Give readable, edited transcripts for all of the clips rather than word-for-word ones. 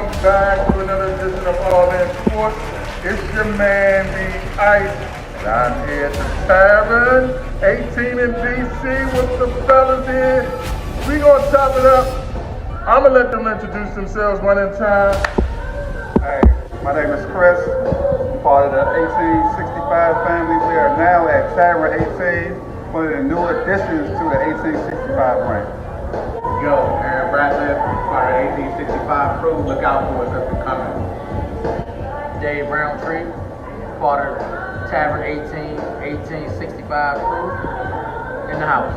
welcome back to another edition of All In Sports. It's your man, the Ice, down here at the Tavern, 18 in DC with the fellas here. We gonna chop it up. I'm gonna let them introduce themselves one at a time. Hey, my name is Chris, part of the 1865 family. We are now at Tavern 18, one of the new additions to the 1865 rank. Yo, Aaron Bradley, part of 1865 crew. Look out for us as we coming. Dave Roundtree, part of Tavern 1865 crew, in the house.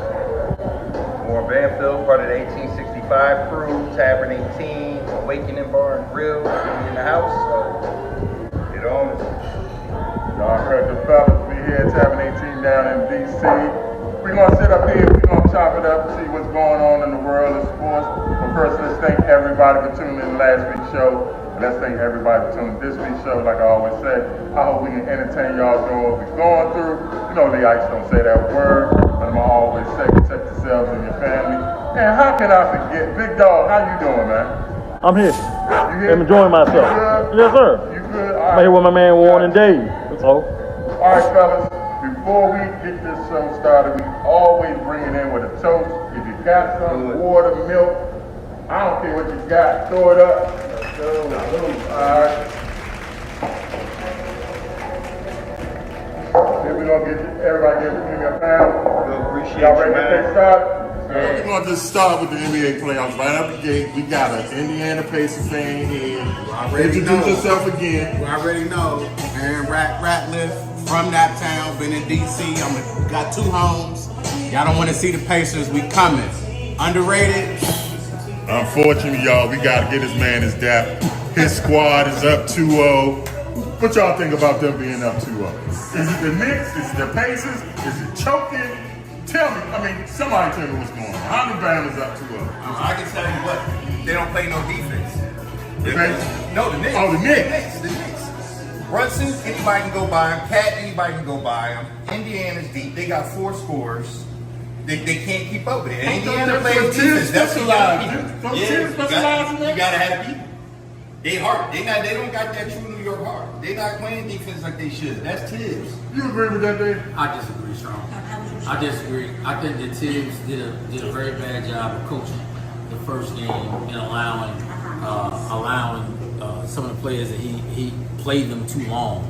Warren Banfield, part of the 1865 crew, Tavern 18, Awakening Bar and Grill, in the house, so get on it. Y'all heard the fellas. We here at Tavern 18 down in DC. We're gonna sit up here, we're gonna chop it up, see what's going on in the world of sports. But first, let's thank everybody for tuning in last week's show. And let's thank everybody for tuning in this week's show. Like I always say, I hope we can entertain y'all doing what we're going through. You know the Ice don't say that word, but I'm always say protect yourselves and your family. And how can I forget? Big Dog, how you doing, man? I'm here. You here? I'm enjoying myself. You good? Yes, sir. You good? All I'm right. here with my man Warren and Dave. That's all. All right, fellas. Before we get this show started, we always bring it in with a toast. If you got some water, milk, I don't care what you got, throw it up. Let's go. All right. Then we're gonna get everybody give me a pound. Appreciate Y'all ready you, to man. get started? We're going to just start with the NBA playoffs right out the gate. We got an Indiana Pacers fan here. Introduce yourself again. You already know, Aaron Ratliff from that town, been in DC. Got two homes. Y'all don't want to see the Pacers, we coming. Underrated. Unfortunately, y'all, we got to get this man his dap. His squad is up 2-0. What y'all think about them being up 2-0? Is it the Knicks? Is it the Pacers? Is it choking? Tell me, somebody tell me what's going on. How the band is up 2-0? I can tell you what, they don't play no defense. The Pacers? No, the Knicks. Oh, the Knicks. The Knicks. Brunson, anybody can go by him. Cat, anybody can go by him. Indiana's deep. They got 4 scores. They can't keep up with it. And Indiana plays defense. That's what you gotta do. You gotta have people. They hard. They don't got that true New York heart. They not playing defense like they should. That's Tibbs. You agree with that, Dave? I disagree, strong. I disagree. I think that Tibbs did a very bad job of coaching the first game and allowing some of the players that he played them too long.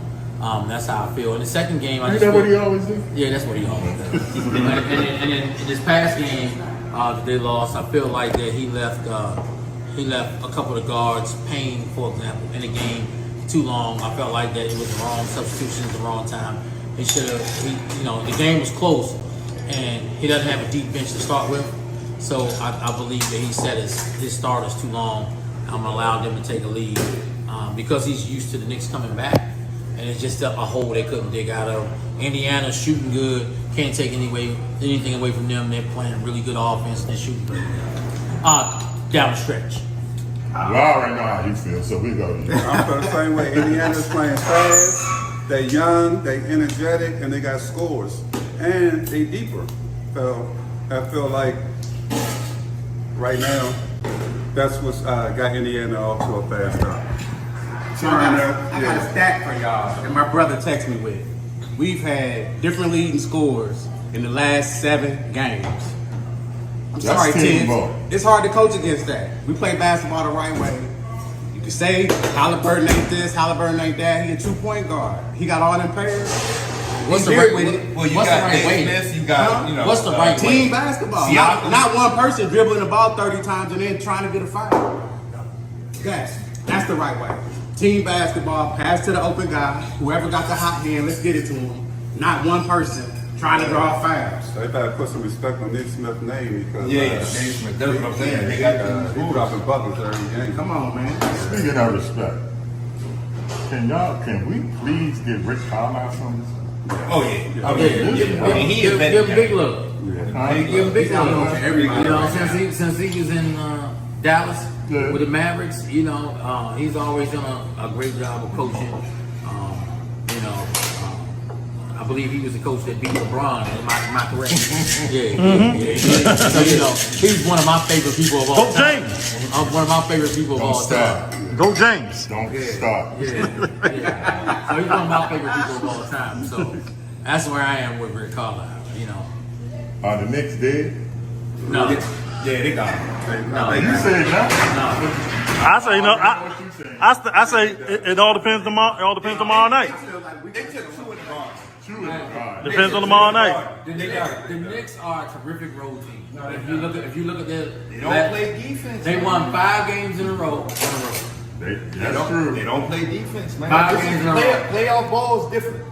That's how I feel. In the second game, Is that what he always do? Yeah, that's what he always does. and then in this past game that they lost, I feel like that he left a couple of guards, Payne, for example, in the game too long. I felt like that it was the wrong substitution at the wrong time. He should have. The game was close, and he doesn't have a deep bench to start with. So I believe that he set his starters too long. I'm allowed them to take a lead because he's used to the Knicks coming back, and it's just a hole they couldn't dig out of. Indiana's shooting good, can't take anything away from them. They're playing really good offense and they're shooting good. Down the stretch. Well, I already know how you feel, so we go. I feel the same way. Indiana's playing fast, they young, they energetic, and they got scores. And they deeper. So I feel like right now, that's what's got Indiana off to a fast start. I got a stat for y'all, and my brother texted me with. We've had different leading scores in the last 7 games. I'm sorry, Tibbs. It's hard to coach against that. We play basketball the right way. You can say Halliburton ain't this, Halliburton ain't that. He a 2-point guard. He got all them pairs. What's the right way? Well, you What's the got right way? Smith, you got, What's the right way? Team basketball. Not one person dribbling the ball 30 times and then trying to get a foul. That's the right way. Team basketball, pass to the open guy. Whoever got the hot hand, let's get it to him. Not one person trying to draw fouls. They better put some respect on Nick Smith's name because Dave Smith. That's what I'm saying. They got he dropping buckets every game. Come on, man. Speaking of respect, can we please get Rick Carlisle on this? Oh yeah. I mean, he Give invented him a big look. Give Give him big look. for everybody. Since he was in Dallas with the Mavericks, he's always done a great job of coaching. I believe he was the coach that beat LeBron. Am I correct? Yeah. So he's one of my favorite people of all time. One of my favorite people of all time. Go James. Don't start. Yeah. So he's one of my favorite people of all time. So that's where I am with Rick Carlisle. You know. Are the Knicks dead? No. Yeah, they got him. No. You said no. I say no. I say it all depends tomorrow. It all depends tomorrow night. They took 2 in the bar. Depends on tomorrow night. The Knicks are a terrific road team. If you look at their, They don't play defense. they won 5 games in a row. That's true. They don't play defense, man. 5 games in a row. Playoff ball is different.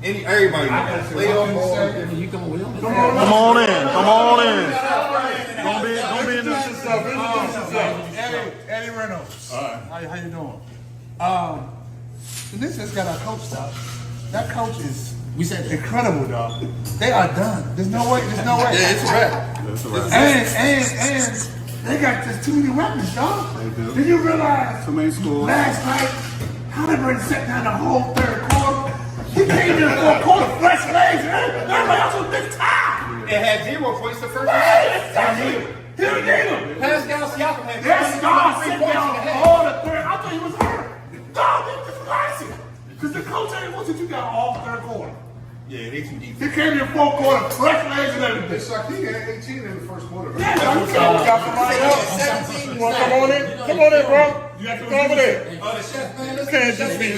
Everybody knows. Playoff ball is different. You come with Come on in. Come on in. Don't be in this. Eddie Reynolds. How you doing? The Knicks just got our coach, dog. That coach is We said that. incredible, dog. They are done. There's no way. Yeah, it's a wrap. That's right. And they got just too many weapons, dog. They do. Did you realize Too many schools. last night Halliburton sat down the whole third quarter? He came in the fourth quarter, fresh legs, man. Everybody else was big time. They had 0 points the first Hey, half. he didn't need him. Pascal Siakam had Yes, dog, 23 sit points in down the half. all the third. I thought he was hurt. Dog, this is classic. Because the coach ain't wants you got all third quarter. Yeah, they too deep. He came in fourth quarter, fresh legs and everything. He had 18 in the first quarter. Yeah, dog, you We can't- got somebody else. You want to come on in? Come on in, bro. Come over there. The chef, man, You can't just be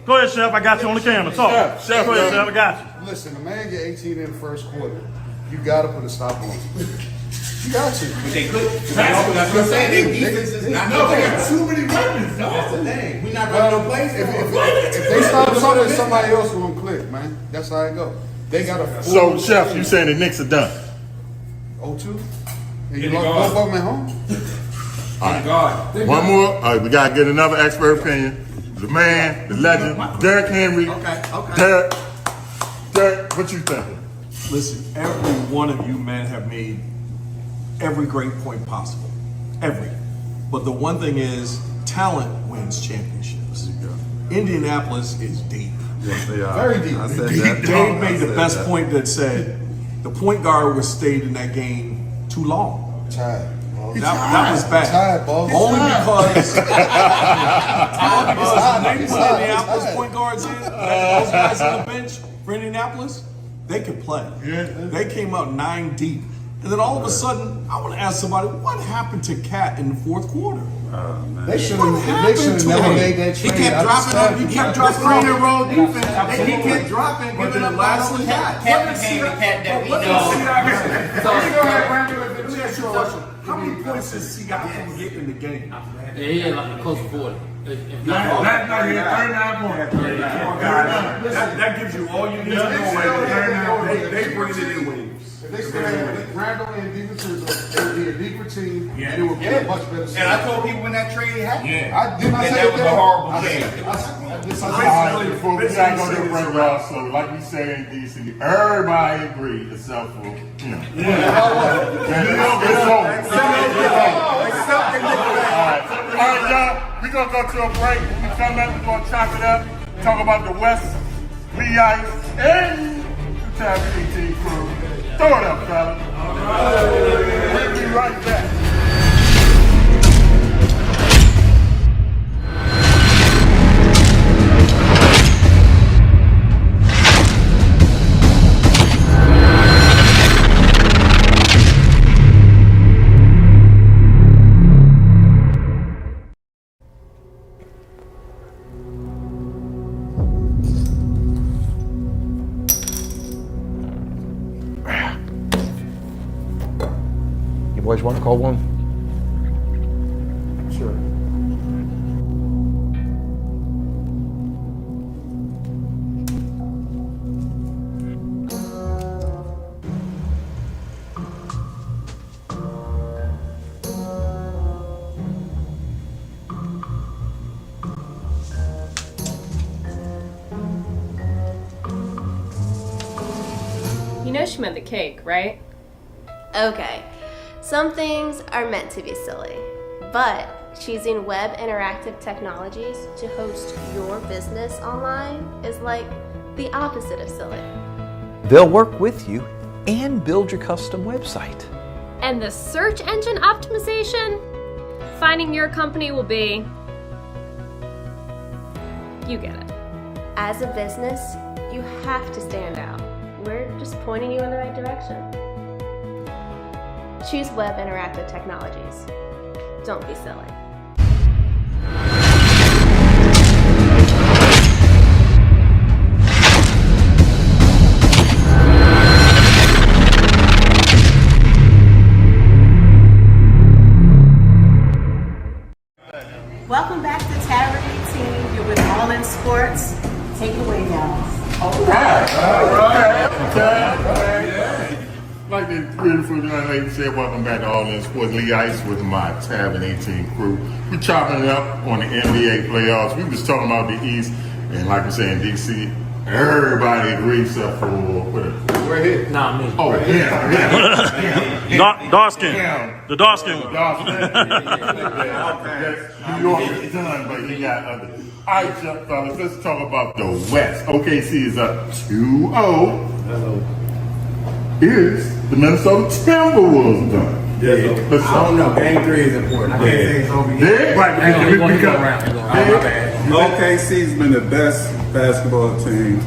Go ahead, Chef. I got you on the camera. Talk. Chef, Go ahead, bro. Chef. I got you. Listen, a man get 18 in the first quarter. You gotta put a stop on him. You got to. They could. That's what I'm saying. Their defense is not No, they got good. too many weapons, That's dog. the thing. We not running no plays. If they stop something, somebody else will click, man. That's how it go. They got a So, Chef, you saying the Knicks are done? 0-2, and you In the lost guard. both of them at home. God. One more. All right, we got to get another expert opinion. The man, the legend, Derrick Henry. Okay. Derrick, what you thinking? Listen, every one of you men have made every great point possible. Every. But the one thing is, talent wins championships. Indianapolis is deep. Yes, they are. Very deep. I said that. Dave made I the said best that. point that said the point guard was stayed in that game too long. Tired. ball. That was bad. Tired, boss. Only because they He's put tired. Indianapolis He's point guards in, those guys on the bench for Indianapolis, they could play. They came out 9 deep. And then all of a sudden, I want to ask somebody, what happened to Cat in the fourth quarter? They should What have happened to never him? made that He trade. kept I dropping up. understand. He kept dropping on the road defense. He kept dropping, giving up last one. Cat became the cat that we know. Let me ask you a question. How many points does Siakam get in the game? Yeah, he had like close to 40. If not Last more. night he had 39 points. That gives you all you need to know. They bring it in waves. If they still had Randall and defenses, it would be a deeper team, and it would be a much better. And I told people when that trade happened. I did not And say that was a horrible trade. Alright, before we gotta go to break, y'all. So, like we say in DC, everybody agreed except for you know. It's over. Alright, y'all. We gonna go to a break. When we come back, we gonna chop it up. Talk about the West, Lee Ice, and the Tavern 18 crew. Throw it up, fellas. We'll be right back. You boys want to call one? Sure. You know she meant the cake, right? Okay, some things are meant to be silly, but choosing web interactive technologies to host your business online is like the opposite of silly. They'll work with you and build your custom website. And the search engine optimization? Finding your company will be You get it. As a business, you have to stand out. We're just pointing you in the right direction. Choose Web Interactive Technologies. Don't be silly. Welcome back to Tavern 18. You're with All In Sports. Take it away, y'all. All right. Like the beautiful young lady said, welcome back to All In Sports. Lee Ice with my Tavern 18 crew. We're chopping it up on the NBA playoffs. We was talking about the East, and like we say in DC, everybody agrees except for We're here. Nah, me. oh yeah. Dark skin. The dark skin one. New York is done, but he got other. All right, fellas, let's talk about the West. OKC is up 2-0. Is the Minnesota Timberwolves done? Yeah. Let's I don't know. Game 3 is important. I can't say it's over yet. Yeah. Right. OKC's been the best basketball team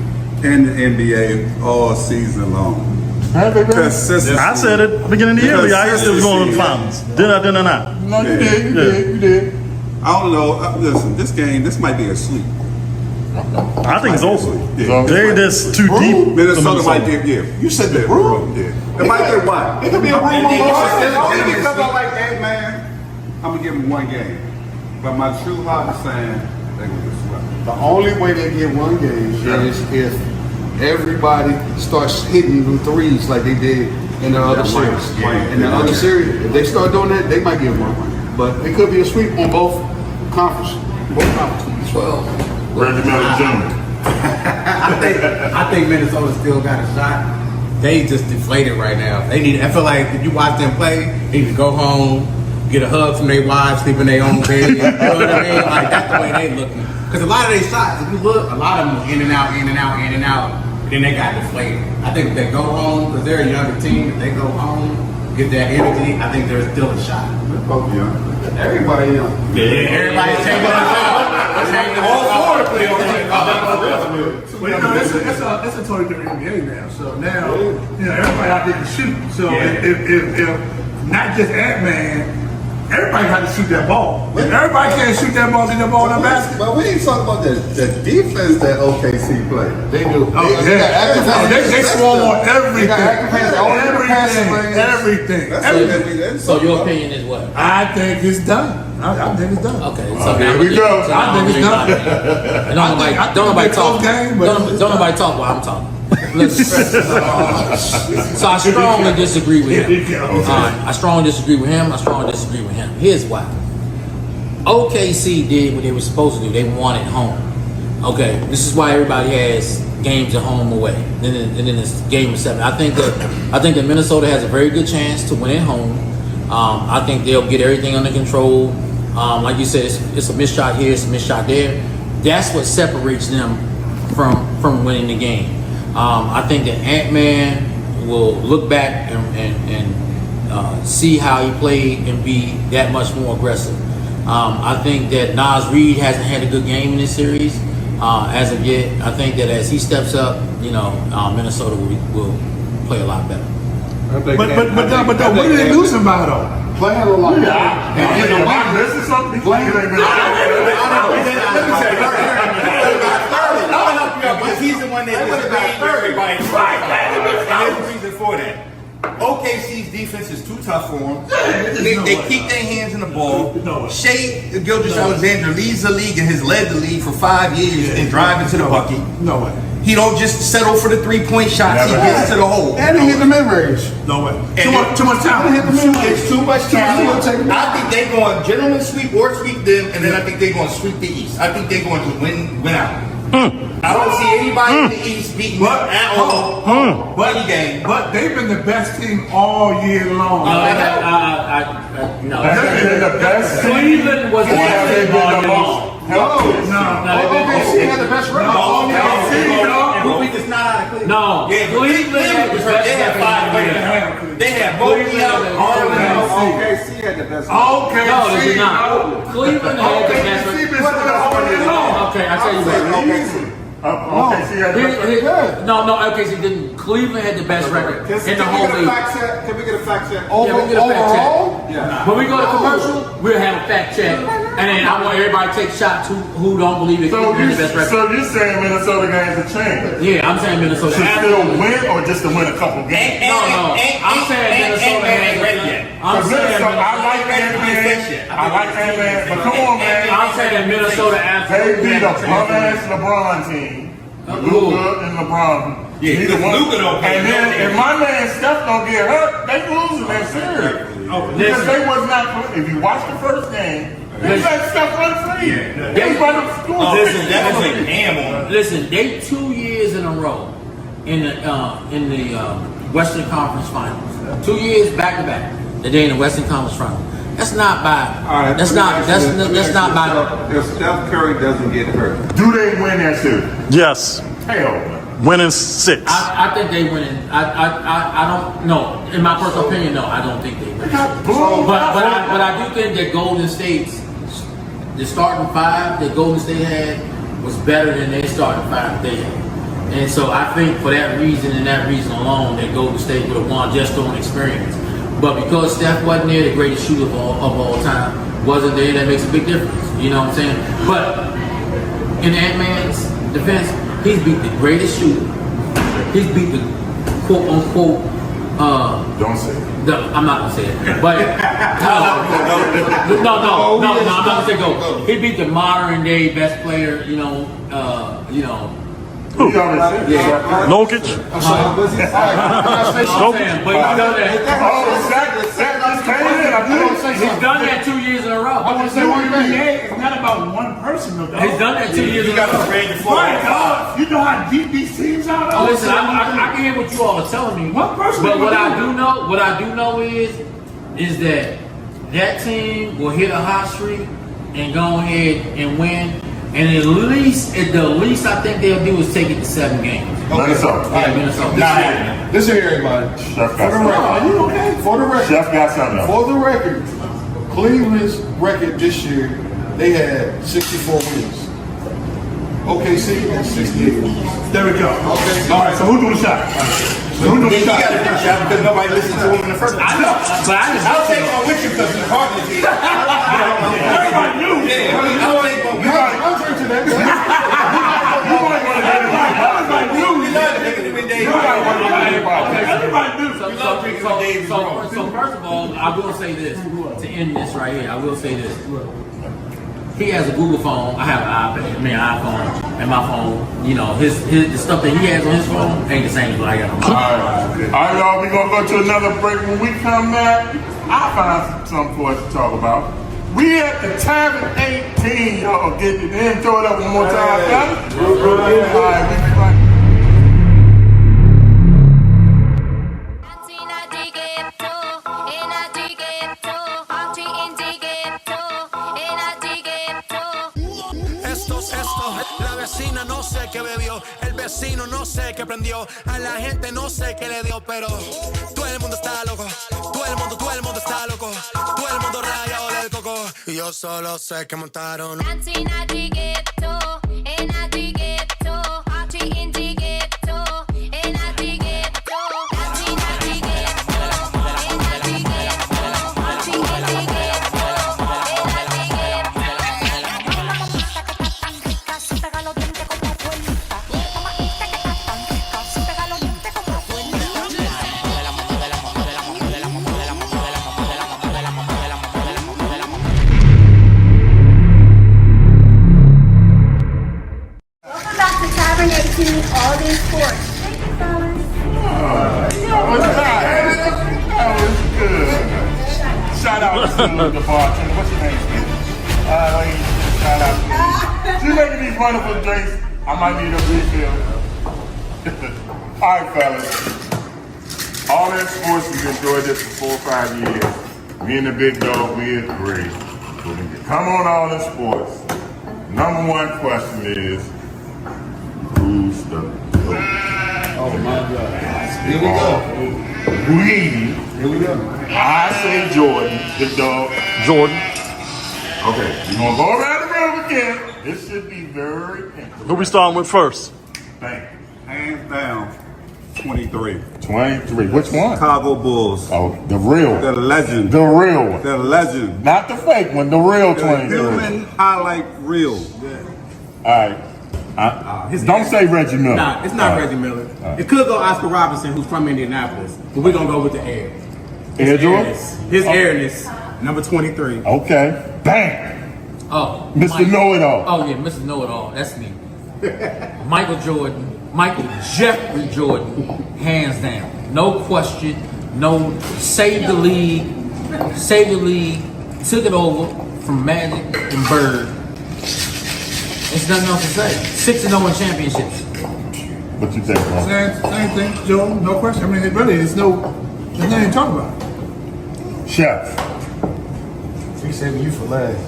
in the NBA all season long. Have they been? Consistency. I said it at the beginning of the year. I said it was going to the finals. Did I or not? No, you did. I don't know. Listen, this might be a sweep. I think it's over. Yeah. They're just too deep. Minnesota might get, You said the room? yeah. It might get what? It could be a room on Only the because I like that, man. I'm gonna give them one game. But my true heart is saying they're gonna get swept. The only way they get one game is if everybody starts hitting them threes like they did in the other series. In the other series, if they start doing that, they might get one. But it could be a sweep on both conferences. Both conferences. Well, Reggie Miller Jr. I think Minnesota still got a shot. They just deflated right now. They need. I feel like if you watch them play, they need to go home, get a hug from their wives, sleep in their own bed. You know what I mean? Like that's the way they looking. Because a lot of their shots, if you look, a lot of them were in and out, in and out, in and out. Then they got deflated. I think if they go home, because they're a younger team, if they go home, get that energy, I think there's still a shot. everybody young. Yeah, everybody's changing all four to play on Well, it's a totally different NBA now. So now, everybody out there can shoot. So if not just Ant-Man, everybody got to shoot that ball. If everybody can't shoot that ball, get that ball in the basket. But we ain't talking about the defense that OKC play. They do. They swarm on everything. Everything. So your opinion is what? I think it's done. I think it's done. Okay, so Here we go. I think it's done. Don't nobody talk. Game, Don't nobody talk while I'm talking. So I strongly disagree with him. I strongly disagree with him. I strongly disagree with him. Here's why. OKC did what they were supposed to do. They won at home. Okay, this is why everybody has games at home away. And then it's game of 7. I think that Minnesota has a very good chance to win at home. I think they'll get everything under control. Like you said, it's a missed shot here, it's a missed shot there. That's what separates them from winning the game. I think that Ant-Man will look back and see how he played and be that much more aggressive. I think that Nas Reed hasn't had a good game in this series as of yet. I think that as he steps up, Minnesota will play a lot better. But what are they losing by though? Playing a lot. This is something. Playing. Let me tell you, but he's the one that disagreed with everybody. And there's a reason for that. OKC's defense is too tough for them. They keep their hands in the ball. Shea Gilgeous-Alexander leads the league and has led the league for 5 years and driving to the bucket. No way. He don't just settle for the 3-point shots. He gets to the hole. And he hit the mid-range. No way. Too much time. It's too much talent. I think they're going to gentleman sweep or sweep them, and then I think they're going to sweep the East. I think they're going to win out. I don't see anybody in the East beating them at all. Any game. But they've been the best team all year long. No. They're the best. Cleveland was the best team all year long. OKC had the best record. It's not out of Cleveland. No, Cleveland was They had 5 players. They had Bogey out, Arlen. OKC had the best. Okay. No, they did not. Cleveland had the best record. Okay, I tell you what. OKC had the best record. No, OKC didn't. Cleveland had the best record in the whole league. Can we get a fact check? Yeah, we get a fact Overall? check. Yeah. When we go to commercial, we'll have a fact check, and then I want everybody to take shots who don't believe it. So Cleveland is the best record. so you're saying Minnesota games have changed? Yeah, I'm saying Minnesota. To still win or just to win a couple games? No. I'm saying Minnesota ain't ready yet. I'm saying I like Ant-Man. I like Ant-Man, but come on, man. I'm saying Minnesota They absolutely. beat a bum-ass LeBron team. Luka and LeBron. Yeah, Neither one. Luka don't play. And then if my man Steph don't get hurt, they losing that series. Because they was not. If you watch the first game, they let Steph run free. They run the score. Listen, That was a ham on. Listen, they 2 years in a row in the Western Conference Finals. 2 years back to back. They in the Western Conference Finals. That's not by. All right, That's not by. If Steph Curry doesn't get hurt, Do they win that series? Yes. Hell no. Winning 6. I think they winning. I don't know. In my personal opinion, no, I don't think they win. But I do think that Golden State's the starting five that Golden State had was better than their starting five they had. And so I think for that reason and that reason alone that Golden State would have won just on experience. But because Steph wasn't there, the greatest shooter of all time wasn't there, that makes a big difference. You know what I'm saying? But in Ant-Man's defense, he's beat the greatest shooter. He's beat the quote unquote. Don't say it. I'm not gonna say it, but no, I'm not gonna say go. He beat the modern day best player. You know. Who? You already said that. Nokic. But he's done that. Oh, Zach just came in. I think. He's done that 2 years in a row. I want to say one thing. It's not about one person, though. He's done that 2 years in a row. Right, dog. You know how deep these teams are. Oh, listen, I can hear what you all are telling me. One person. But what I do know is that team will hit a hot streak and go ahead and win. And at the least I think they'll do is take it to 7 games. Minnesota. Yeah, Minnesota. Listen here, everybody. Chef For got the something. record, for the record, Chef got something. for the record, Cleveland's record this year, they had 64 wins. OKC had 68 wins. There we go. Okay. All right, so who doing the shot? So who doing the You shot? got to do shot because nobody listened to him in the first place. I know, but I'll take one with you because he's hard to see. Everybody knew. Yeah, I'll take one with you. I'm drinking that. You might want to get it. Everybody knew. We love to make it with Dave. Everybody knew. So first of all, I will say this to end this right here. I will say this. He has a Google phone. I have an iPhone, and my phone. You know, his the stuff that he has on his phone ain't the same as what I got on mine. All right, y'all. We're gonna go to another break. When we come back, I'll find something for us to talk about. We at the Tavern 18, y'all. Get it in. Throw it up one more time, fellas. All right, we be right. La vecina no sé qué bebió, el vecino no sé qué prendió, a la gente no sé qué le dio, pero todo el mundo está loco, todo el mundo está loco, todo el mundo rayado del coco, y yo solo sé que montaron. Welcome back to Tavern 18, all day sports. Thank you, fellas. That was good. Shout out to the bartender. What's your name? Shout out. She's making these wonderful drinks. I might need a refill. All right, fellas. All that sports, we've enjoyed this for 4 or 5 years. Me and the big dog, we agree. Come on, all in sports. Number one question is, who's the GOAT? Oh my God. Here we go. Greedy. Here we go. I say Jordan, the dog. Jordan. Okay, we're gonna go around the room again. This should be very interesting. Who we starting with first? Thank you. Hands down, 23. 23. Which one? Chicago Bulls. Oh, the real The one. legend. The real one. The legend. Not the fake one, the real The 23. human highlight reel. Alright. Don't say Reggie Miller. Nah, it's not Reggie Miller. It could go Oscar Robinson, who's from Indianapolis, but we're gonna go with the air. Air Jordan? His airness, number 23. Okay. Bang! Oh, Mr. Know-It-All. Oh yeah, Mr. Know-It-All. That's me. Michael Jeffrey Jordan, hands down, no question, no. Saved the league, took it over from Magic and Bird. There's nothing else to say. 6-0 in championships. What you think, bro? Same thing, Joe. No question. I mean, it really is there's nothing to talk about. Chef. We saving you for last.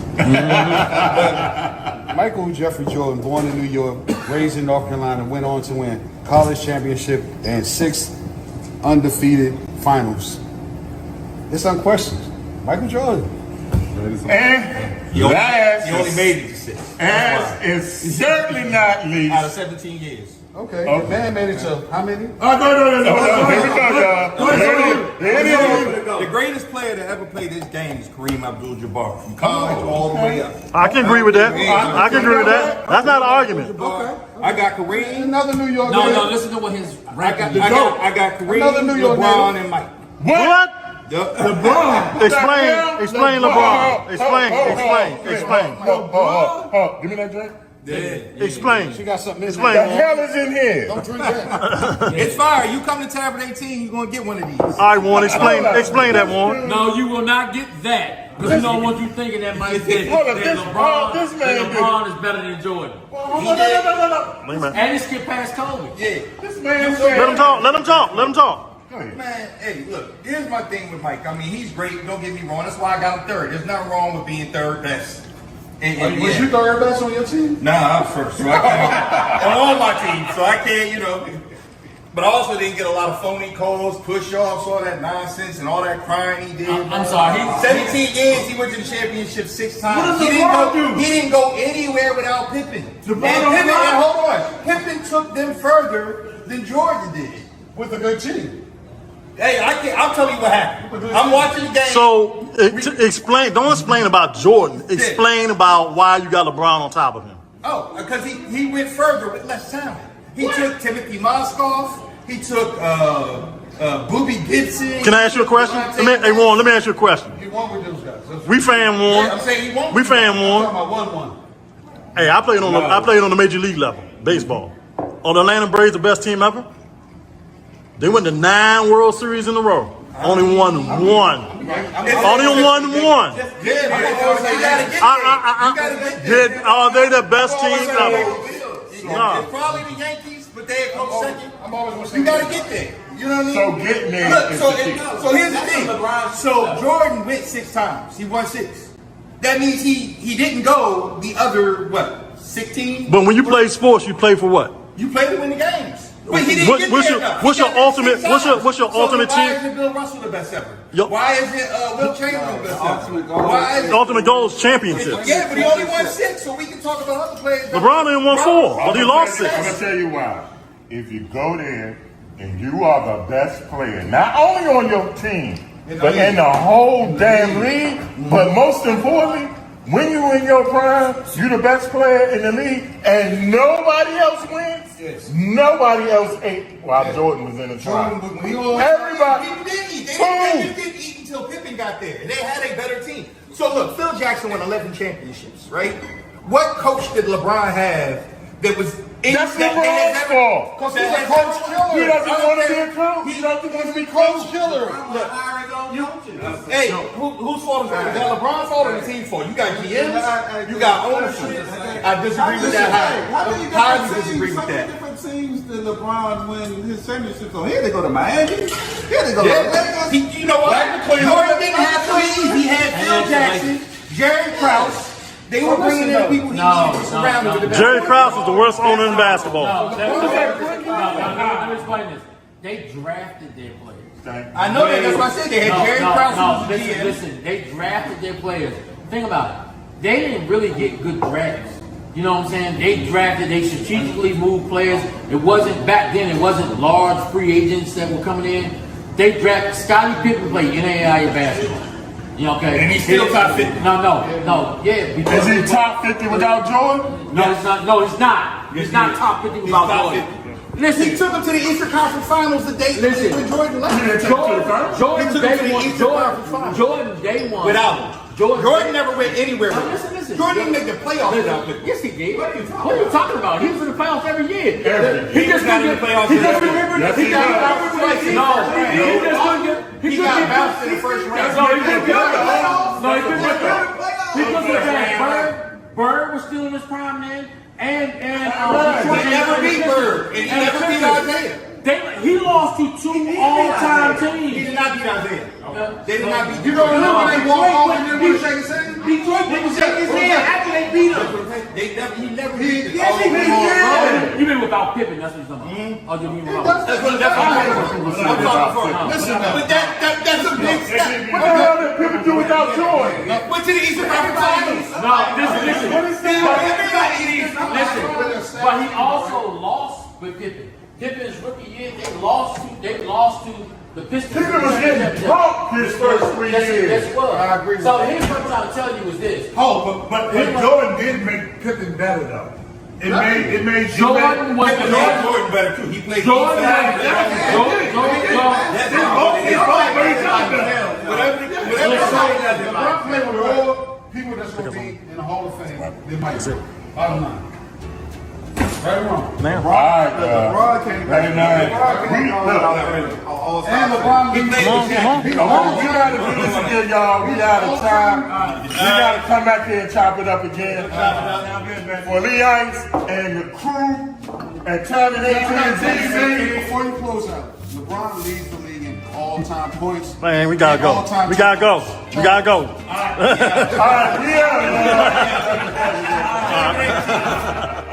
Michael Jeffrey Jordan, born in New York, raised in North Carolina, went on to win college championship and 6 undefeated finals. It's unquestioned. Michael Jordan. And He only last made it to 6. as is certainly not least. Out of 17 years. Okay. Okay. Man made it to how many? Oh, no. Here we go, y'all. Here it is. The greatest player to ever play this game is Kareem Abdul-Jabbar. From college all the way up. I can agree with that. I can agree with that. That's not an argument. I got Kareem. Another New York. No, man. listen to what his I ranking got, is. I got Kareem, Another New York LeBron, native. and Mike. What? LeBron. Explain LeBron. Explain. Give me that drink. Explain. She got something in The Explain. hell is in here? Don't drink that. It's fire. You come to Tavern 18, you're going to get one of these. All right, Warren. Explain that, Warren. No, you will not get that. Because you don't want you thinking that Mike did. Hold on, That this man did. LeBron is better than Jordan. No. Wait a minute. And he skipped past Kobe. Yeah. This man said. Let him talk. Let him talk. Let him talk. Man, hey, look, here's my thing with Mike. I mean, he's great. Don't get me wrong. That's why I got him third. There's nothing wrong with being third best. And Was you third best on your team? Nah, I was first. So I can't. On all my teams, so I can't, But I also didn't get a lot of phony calls, push-offs, all that nonsense, and all that crying he did. I'm sorry. 17 years, he went to the championship 6 times. What does He LeBron didn't go anywhere without Pippen. LeBron Hold on. Pippen took them further than Jordan did. With a good team. Hey, I'll tell you what happened. I'm watching the game. So explain. Don't explain about Jordan. Explain about why you got LeBron on top of him. Oh, because he went further with less talent. He took Timothy Mozgov. He took Boobie Gibson. Can I ask you a question? Hey, Warren, let me ask you a question. He won with those guys. That's We fan Warren. I'm saying he won't. We fan Warren. talking about 1-1. Hey, I played on the major league level, baseball. Are the Atlanta Braves the best team ever? They went to 9 World Series in a row. Only won one. Only won one. Are they the best team ever? No. It's probably the Yankees, but they're close second. You gotta get there. You know what I mean? So getting there Look, is so, the key. so here's the thing. So Jordan went 6 times. He won 6. That means he didn't go the other 16. But when you play sports, you play for what? You play to win the games. But he didn't get What's there your- enough. what's He your got there ultimate- 6 what's your- times. what's your ultimate Why team? isn't Bill Russell the best ever? Yup. Why isn't Will Chamberlain the best ever? Why is Ultimate goal is championships. Yeah, but he only won 6, so we can talk about other players. LeBron didn't won 4, but he lost 6. I'm gonna tell you why. If you go there and you are the best player, not only on your team, but in the whole damn league, but most importantly, when you in your prime, you the best player in the league, and nobody else wins. Nobody else ate while Jordan was in the prime. Everybody. People didn't eat. They didn't eat until Pippen got there. They had a better team. So look, Phil Jackson won 11 championships, right? What coach did LeBron have that was That's LeBron's fault. Because he's a coach killer. He doesn't want to be a coach. He doesn't want to be coach killer. Look, hey, whose fault is that? Is that LeBron's fault or the team's fault? You got GMs, you got ownership. I disagree with that. How do you disagree with that? Different teams than LeBron win his championship. So here they go to Miami. Here they go to Vegas. You know what? Jordan didn't have threes. He had Phil Jackson, Jerry Krause. They were bringing in people he needed to surround him with the best. Jerry Krause is the worst owner in basketball. Let me explain this. They drafted their players. I know that. That's what I said. They had Jerry Krause. Listen. They drafted their players. Think about it. They didn't really get good drafts. You know what I'm saying? They drafted, they strategically moved players. It wasn't back then, it wasn't large free agents that were coming in. They drafted, Scottie Pippen played NAIA basketball. You know, okay? And he's still top 50. No, yeah. Is he top 50 without Jordan? No, it's not. No, he's not. He's not top 50 without Jordan. Listen, He took him to the Eastern Conference Finals the day when Jordan left. Jordan day one. Without him. Jordan never went anywhere with him. Listen. Jordan didn't make the playoffs without him. Yes, he did. What are you talking about? He was in the playoffs every year. He just got in the playoffs. He just remembered. He got bounced in the first round. No, he couldn't get Bird was still in his prime then, and He never beat Bird, and he never beat Isaiah. He lost to two all-time teams. He did not beat Isaiah. They did not beat. You don't remember when they walked off and didn't want to shake his hand? Detroit didn't shake his hand after they beat him. He never beat. Yes, he beat him. You mean without Pippen? That's what you're talking about. Oh, you mean without? That's what I'm talking for. Listen, but that's a big step. What the hell did Pippen do without Jordan? Went to the Eastern Conference Finals. No, listen. But he also lost with Pippen. Pippen's rookie year, they lost to the Pistons. Pippen was getting pumped his first 3 years. Yes, he was. I agree with So that. here's what I'm trying to tell you is this. But Jordan did make Pippen better though. It made Jordan was the Jordan better too. He played. Jordan defense. LeBron played with more people that's going to be in the Hall of Fame than Mike. Bottom line. Right or wrong? LeBron came back. And LeBron we gotta do this again, y'all. We out of time. We gotta come back here and chop it up again. For Lee Ice and the crew and Tavern 18. Before you close out, LeBron leads the league in all-time points. Man, we gotta go. We gotta go. We gotta go. All right, yeah.